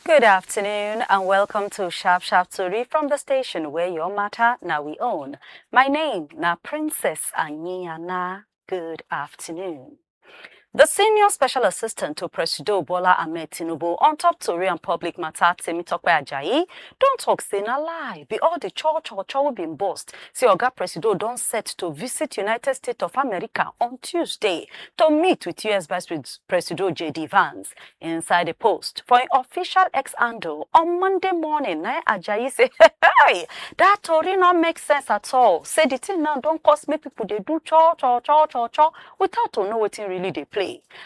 Good afternoon and welcome to Sharp Tori from the station where your matter now we own. My name na Princess Anyana. Good afternoon. The Senior Special Assistant to President Bola Ahmed Tinubu on top Tori and public matter, Temitope Ajayi, don't talk say na lie. Be all the church will be bust. See Oga Presido don't set to visit United States of America on Tuesday to meet with US Vice President J.D. Vance. Inside the post for an official X handle on Monday morning, na Ajayi say, hey, that Tori not make sense at all. Say the thing now don't cost me people they do church without to know what really they play.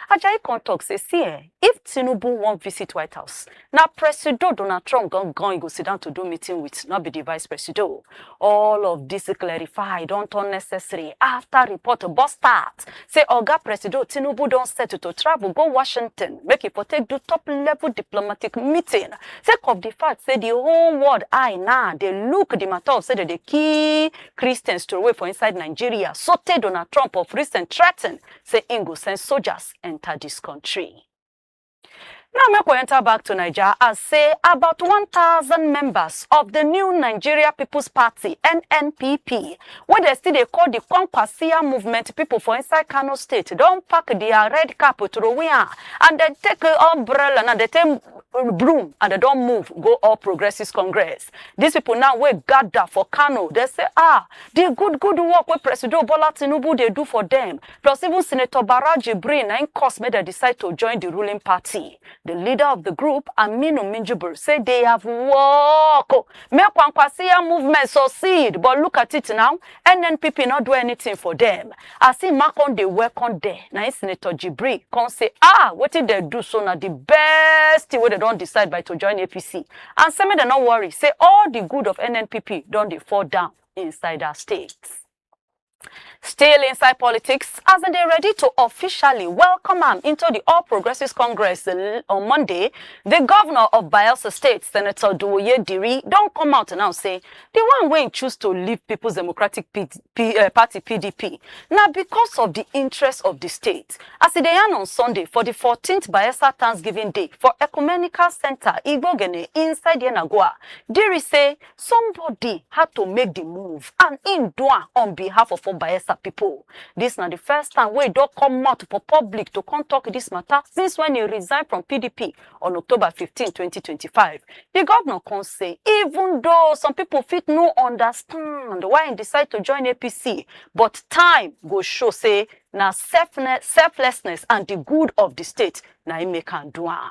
Ajayi talk say, see, if Tinubu won't visit White House, now President Donald Trump going go sit down to do meeting with not be the Vice President. All of this clarify don't unnecessary after report bust start. Say Oga President Tinubu don't set to travel go Washington, make it take do top level diplomatic meeting. Sake of the fact say the whole world eye now they look the matter of say that the key Christians to away for inside Nigeria. So Donald Trump of recent threaten say Ingo send soldiers enter this country. Now, make we enter back to Nigeria as say about 1,000 members of the new Nigeria People's Party, NNPP, where they still they call the Kwankwasia movement people for inside Kano State, don't pack their red cap to the wind and then take an umbrella and they take broom and they don't move, go all Progressives Congress. These people now we gather for Kano. They say, the good work with President Bola Tinubu they do for them. Plus even Senator Baraji Brin and Kos made they decide to join the ruling party. The leader of the group, Aminu Minjibur, said they have work. Make Kwankwasia movement succeed, but look at it now. NNPP not do anything for them. I see mark on the work on there. Now Senator Jibri can say, what did they do so now the best way they don't decide by to join APC. And some they not worry. Say all the good of NNPP don't they fall down inside our states. Still inside politics, as they ready to officially welcome him into the All Progressives Congress on Monday, the governor of Bayelsa State, Senator Diri, don't come out and now say the one way choose to leave People's Democratic Party PDP. Now because of the interest of the state, as they are on Sunday for the 14th Bayelsa Thanksgiving Day for Ecumenical Center Igbogene inside Yenagua, Diri say somebody had to make the move and in doa on behalf of all Bayelsa people. This not the first time we don't come out for public to come talk this matter since when he resigned from PDP on October 15, 2025. The governor can say, even though some people fit no understand why he decide to join APC, but time go show say na selflessness and the good of the state na him make am do am.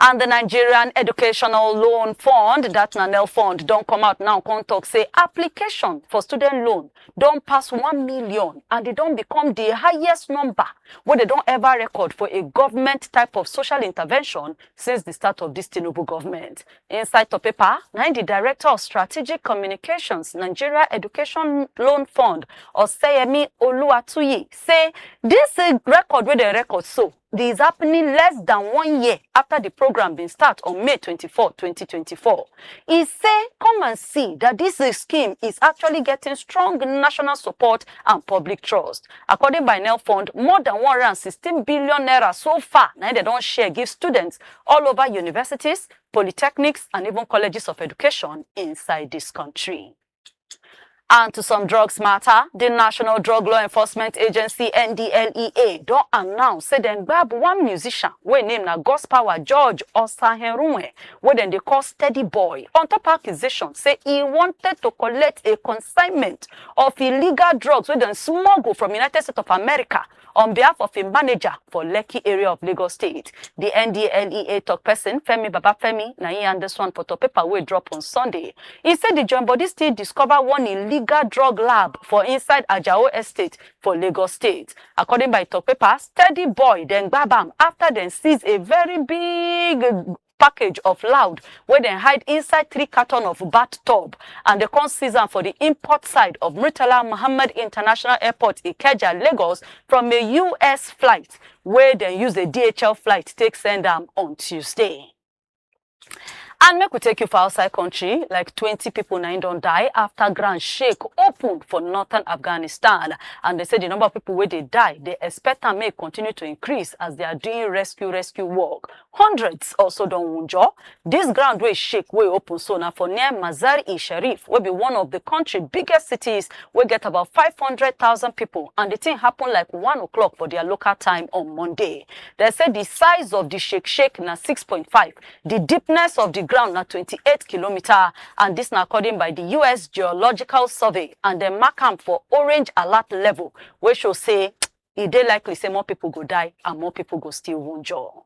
And the Nigerian Educational Loan Fund, that NNL fund, don't come out now, come talk, say application for student loan don't pass 1 million and they don't become the highest number where they don't ever record for a government type of social intervention since the start of this Tinubu government. Inside the paper, now the Director of Strategic Communications, Nigeria Education Loan Fund, Oseyemi Oluwatuyi, say this record where they record so. This is happening less than 1 year after the program been started on May 24, 2024. He say, come and see that this scheme is actually getting strong national support and public trust. According by NNL Fund, more than 116 billion naira so far, now they don't share, give students all over universities, polytechnics, and even colleges of education inside this country. And to some drugs matter, the National Drug Law Enforcement Agency NDLEA don't announce say then grab one musician we named na Gospel George Osaherunwe, where then they call Steady Boy, on top accusation say he wanted to collect a consignment of illegal drugs we then smuggle from United States of America on behalf of a manager for Lekki area of Lagos State. The NDLEA talk person, Femi Babafemi, na he and this one for top paper will drop on Sunday. He said the joint body still discovered one illegal drug lab for inside Ajao Estate for Lagos State. According by top paper, Steady Boy then grab him after then sees a very big package of loud where they hide inside 3 cartons of bathtub and they come season for the import side of Murtala Muhammad International Airport Ikeja, Lagos from a US flight where they use a DHL flight take send them on Tuesday. And make we take you for outside country, like 20 people now don't die after ground shake open for northern Afghanistan. And they say the number of people where they die, they expect and may continue to increase as they are doing rescue work. Hundreds also don't wunjure. This ground way shake way open so now for near Mazar-e-Sharif will be one of the country's biggest cities. We get about 500,000 people, and the thing happened like 1 o'clock for their local time on Monday. They said the size of the shake na 6.5. The deepness of the ground na 28 kilometers, and this now according by the U.S. Geological Survey, and they mark am for orange alert level, which should say it dey likely say more people go die and more people go still wunjure.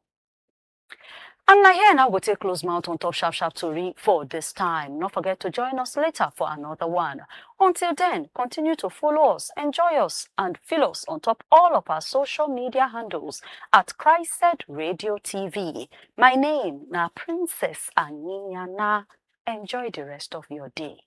And now here now we'll take close mouth on top sharp tori for this time. Don't forget to join us later for another one. Until then, continue to follow us, enjoy us, and follow us on top all of our social media handles at Christ Said Radio TV. My name na Princess Anyana. Enjoy the rest of your day.